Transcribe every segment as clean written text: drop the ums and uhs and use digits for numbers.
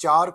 4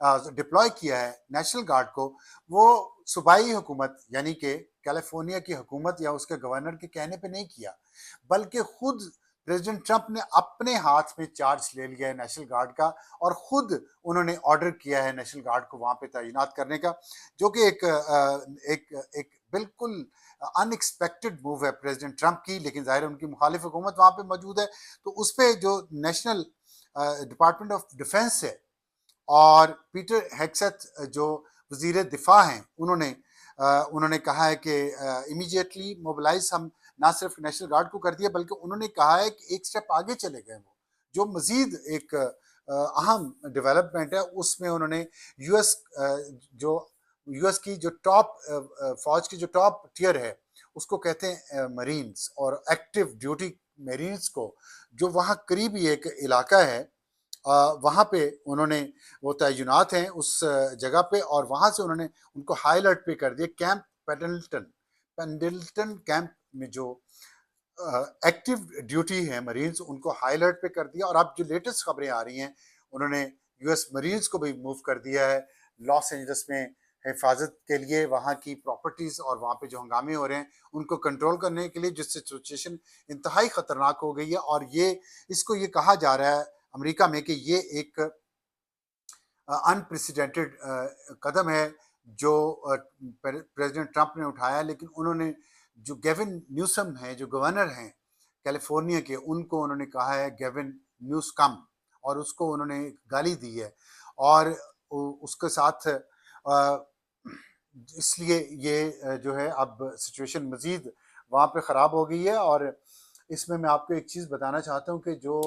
deploy کیا ہے national guard کو، وہ صوبائی حکومت یعنی کہ کیلیفورنیا کی حکومت یا اس کے گورنر کے کہنے پہ نہیں کیا، بلکہ خود پریزیڈنٹ ٹرمپ نے اپنے ہاتھ میں چارج لے لیا ہے نیشنل گارڈ کا، اور خود انہوں نے آرڈر کیا ہے نیشنل گارڈ کو وہاں پہ تعینات کرنے کا، جو کہ ایک بالکل ان ایکسپیکٹڈ موو ہے پریزیڈنٹ ٹرمپ کی، لیکن ظاہر ہے ان کی مخالف حکومت وہاں پہ موجود ہے، تو اس پہ جو نیشنل ڈپارٹمنٹ آف ڈیفینس ہے اور پیٹر ہیگسیت جو وزیر دفاع ہیں، انہوں نے کہا ہے کہ امیڈیٹلی موبلائز ہم نہ صرف نیشنل گارڈ کو کر دیا، بلکہ انہوں نے کہا ہے کہ ایک سٹیپ آگے چلے گئے وہ، جو مزید ایک اہم ڈیولپمنٹ ہے، اس میں انہوں نے یو ایس جو یو ایس کی جو ٹاپ فوج کی جو ٹاپ ٹیئر ہے اس کو کہتے ہیں مرینز، اور ایکٹیو ڈیوٹی مرینز کو، جو وہاں قریبی ایک علاقہ ہے وہاں پہ انہوں نے وہ تعینات ہیں اس جگہ پہ، اور وہاں سے انہوں نے ان کو ہائی الرٹ پہ کر دیا کیمپ پینڈلٹن کیمپ میں جو ایکٹیو ڈیوٹی ہے مرینز، ان کو ہائی الرٹ پہ کر دیا، اور اب جو لیٹسٹ خبریں آ رہی ہیں انہوں نے یو ایس مرینز کو بھی موو کر دیا ہے لاس اینجلس میں حفاظت کے لیے، وہاں کی پراپرٹیز اور وہاں پہ جو ہنگامے ہو رہے ہیں ان کو کنٹرول کرنے کے لیے، جس سے سچویشن انتہائی خطرناک ہو گئی ہے، اور اس کو یہ کہا جا رہا ہے امریکہ میں کہ یہ ایک انپریسیڈنٹڈ قدم ہے جو پریزیڈنٹ ٹرمپ نے اٹھایا، لیکن انہوں نے جو گیون نیوسم ہیں جو گورنر ہیں کیلیفورنیا کے، ان کو انہوں نے کہا ہے گیون نیوس کم، اور اس کو انہوں نے گالی دی ہے، اور اس کے ساتھ اس لیے یہ جو ہے اب سچویشن مزید وہاں پہ خراب ہو گئی ہے۔ اور اس میں آپ کو ایک چیز بتانا چاہتا ہوں کہ جو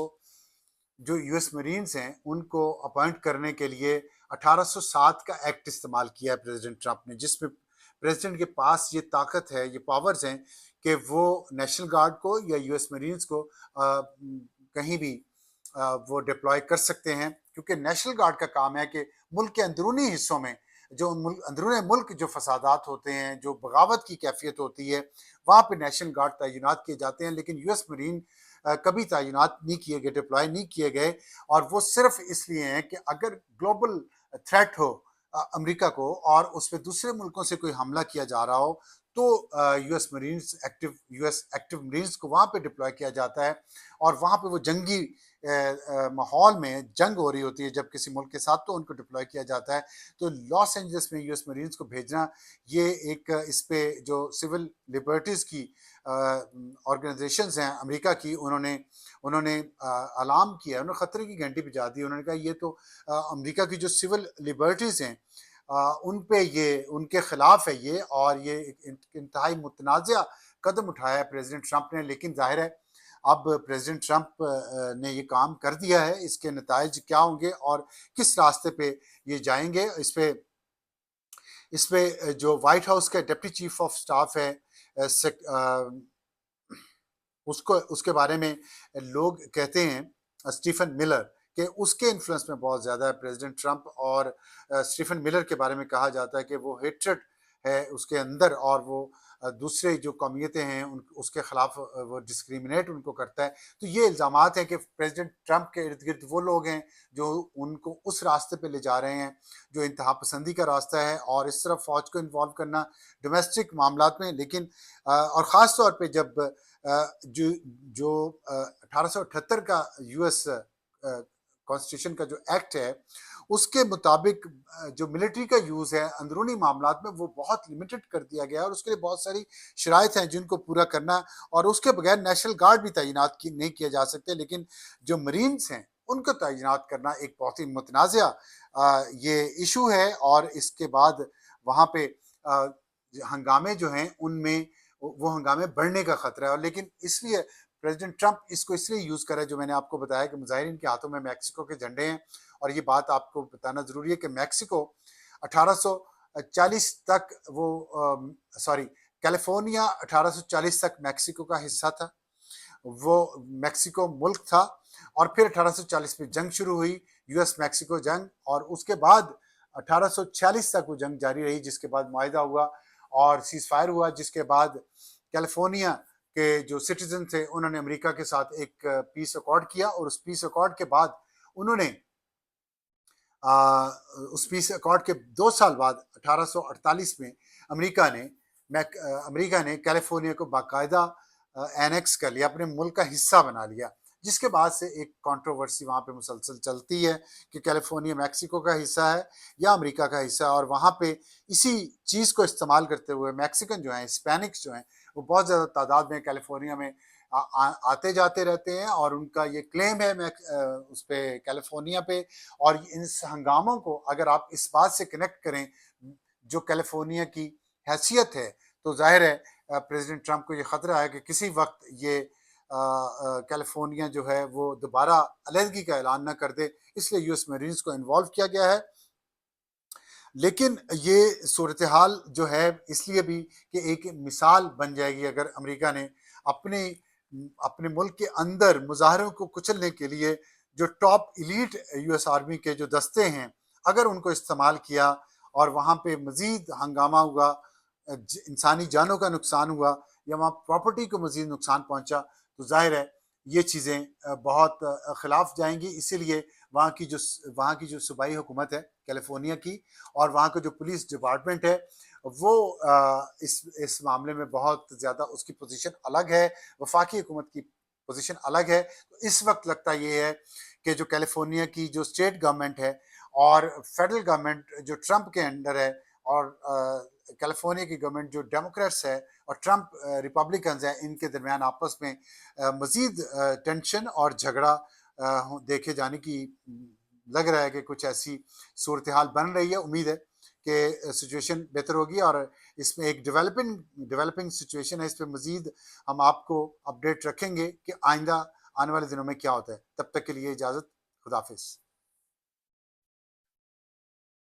یو ایس مرینز ہیں ان کو اپوائنٹ کرنے کے لیے 1807 کا ایکٹ استعمال کیا ہے پریزیڈنٹ ٹرمپ نے، جس میں پریزیڈنٹ کے پاس یہ طاقت ہے، یہ پاورز ہیں کہ وہ نیشنل گارڈ کو یا یو ایس مرینز کو کہیں بھی وہ ڈپلوائے کر سکتے ہیں، کیونکہ نیشنل گارڈ کا کام ہے کہ ملک کے اندرونی حصوں میں جو اندرون ملک جو فسادات ہوتے ہیں، جو بغاوت کی کیفیت ہوتی ہے، وہاں پہ نیشنل گارڈ تعینات کیے جاتے ہیں، لیکن یو ایس مرین کبھی تعینات نہیں کیے گئے، ڈپلوائے نہیں کیے گئے، اور وہ صرف اس لیے ہیں کہ اگر گلوبل تھریٹ ہو امریکہ کو اور اس پہ دوسرے ملکوں سے کوئی حملہ کیا جا رہا ہو، تو U S Marines U S active Marines کو وہاں پہ ڈپلوائے کیا جاتا ہے، اور وہاں پہ وہ جنگی ماحول میں جنگ ہو رہی ہوتی ہے جب کسی ملک کے ساتھ، تو ان کو ڈپلوائے کیا جاتا ہے۔ تو لاس اینجلس میں یو ایس مرینز کو بھیجنا، یہ ایک اس پہ جو سول لبرٹیز کی آرگنائزیشنز ہیں امریکہ کی، انہوں نے اعلان کیا، انہوں نے خطرے کی گھنٹی بجا دی، انہوں نے کہا یہ تو امریکہ کی جو سول لبرٹیز ہیں ان پہ یہ ان کے خلاف ہے یہ، اور یہ انتہائی متنازع قدم اٹھایا ہے پریزیڈنٹ ٹرمپ نے، لیکن ظاہر ہے اب پریزیڈنٹ ٹرمپ نے یہ کام کر دیا ہے، اس کے نتائج کیا ہوں گے اور کس راستے پہ یہ جائیں گے، اس پہ جو وائٹ ہاؤس کا ڈپٹی چیف آف سٹاف ہے اس کے بارے میں لوگ کہتے ہیں اسٹیفن ملر کہ اس کے انفلوئنس میں بہت زیادہ ہے پریزیڈنٹ ٹرمپ، اور اسٹیفن ملر کے بارے میں کہا جاتا ہے کہ وہ ہیٹرڈ ہے اس کے اندر، اور وہ دوسرے جو قومیتیں ہیں اس کے خلاف وہ ڈسکریمنیٹ ان کو کرتا ہے۔ تو یہ الزامات ہیں کہ پریزیڈنٹ ٹرمپ کے ارد گرد وہ لوگ ہیں جو ان کو اس راستے پہ لے جا رہے ہیں جو انتہا پسندی کا راستہ ہے، اور اس طرح فوج کو انوالو کرنا ڈومیسٹک معاملات میں، لیکن اور خاص طور پہ جب جو 1878 کا یو ایس کانسٹیٹیوشن کا جو ایکٹ ہے اس کے مطابق جو ملٹری کا یوز ہے اندرونی معاملات میں وہ بہت لمیٹڈ کر دیا گیا ہے، اور اس کے لیے بہت ساری شرائط ہیں جن کو پورا کرنا، اور اس کے بغیر نیشنل گارڈ بھی تعینات نہیں کیے جا سکتے، لیکن جو مرینز ہیں ان کو تعینات کرنا ایک بہت ہی متنازع یہ ایشو ہے، اور اس کے بعد وہاں پہ ہنگامے جو ہیں ان میں وہ ہنگامے بڑھنے کا خطرہ ہے، اور لیکن اس لیے پریزیڈنٹ ٹرمپ اس کو اس لیے یوز کر رہا ہے، جو میں نے آپ کو بتایا کہ مظاہرین کے ہاتھوں میں میکسیکو کے جھنڈے ہیں، اور یہ بات آپ کو بتانا ضروری ہے کہ میکسیکو 1840 تک کیلیفورنیا 1840 تک میکسیکو کا حصہ تھا، وہ میکسیکو ملک تھا، اور پھر 1840 میں جنگ شروع ہوئی، یو ایس میکسیکو جنگ، اور اس کے بعد 1846 تک وہ جنگ جاری رہی، جس کے بعد معاہدہ ہوا اور سیز فائر ہوا، جس کے بعد کیلیفورنیا کے جو سٹیزن تھے انہوں نے امریکہ کے ساتھ ایک پیس ایکارڈ کیا، اور اس پیس ایکارڈ کے بعد انہوں نے اس پیس اکارڈ کے 2 سال بعد 1848 میں امریکہ نے امریکہ نے کیلیفورنیا کو باقاعدہ اینیکس کر لیا، اپنے ملک کا حصہ بنا لیا، جس کے بعد سے ایک کنٹروورسی وہاں پہ مسلسل چلتی ہے کہ کیلیفورنیا میکسیکو کا حصہ ہے یا امریکہ کا حصہ ہے، اور وہاں پہ اسی چیز کو استعمال کرتے ہوئے میکسیکن جو ہیں، ہسپینکس جو ہیں، وہ بہت زیادہ تعداد میں کیلیفورنیا میں آتے جاتے رہتے ہیں، اور ان کا یہ کلیم ہے اس پہ کیلیفورنیا پہ. اور اس ہنگاموں کو اگر آپ اس بات سے کنیکٹ کریں جو کیلیفورنیا کی حیثیت ہے، تو ظاہر ہے پریزیڈنٹ ٹرمپ کو یہ خطرہ ہے کہ کسی وقت یہ کیلیفورنیا جو ہے وہ دوبارہ علیحدگی کا اعلان نہ کر دے، اس لیے یو ایس میرینز کو انوالو کیا گیا ہے. لیکن یہ صورتحال جو ہے اس لیے بھی کہ ایک مثال بن جائے گی اگر امریکہ نے اپنے ملک کے اندر مظاہروں کو کچلنے کے لیے جو top elite U S army کے جو دستے ہیں، اگر ان کو استعمال کیا اور وہاں پہ مزید ہنگامہ ہوا، انسانی جانوں کا نقصان ہوا یا وہاں پراپرٹی کو مزید نقصان پہنچا، تو ظاہر ہے یہ چیزیں بہت خلاف جائیں گی. اسی لیے وہاں کی جو صوبائی حکومت ہے کیلیفورنیا کی، اور وہاں کا جو پولیس ڈپارٹمنٹ ہے، وہ اس معاملے میں بہت زیادہ اس کی پوزیشن الگ ہے، وفاقی حکومت کی پوزیشن الگ ہے. تو اس وقت لگتا یہ ہے کہ جو کیلیفورنیا کی جو اسٹیٹ گورنمنٹ ہے اور فیڈرل گورنمنٹ جو ٹرمپ کے انڈر ہے، اور کیلیفورنیا کی گورنمنٹ جو ڈیموکریٹس ہے اور ٹرمپ ریپبلکنز ہیں، ان کے درمیان آپس میں مزید ٹینشن اور جھگڑا دیکھے جانے کی لگ رہا ہے کہ کچھ ایسی صورتحال بن رہی ہے. امید ہے کہ سچویشن بہتر ہوگی، اور اس میں ایک ڈیولپنگ سچویشن ہے. اس پہ مزید ہم آپ کو اپڈیٹ رکھیں گے کہ آئندہ آنے والے دنوں میں کیا ہوتا ہے. تب تک کے لیے اجازت، خدا حافظ.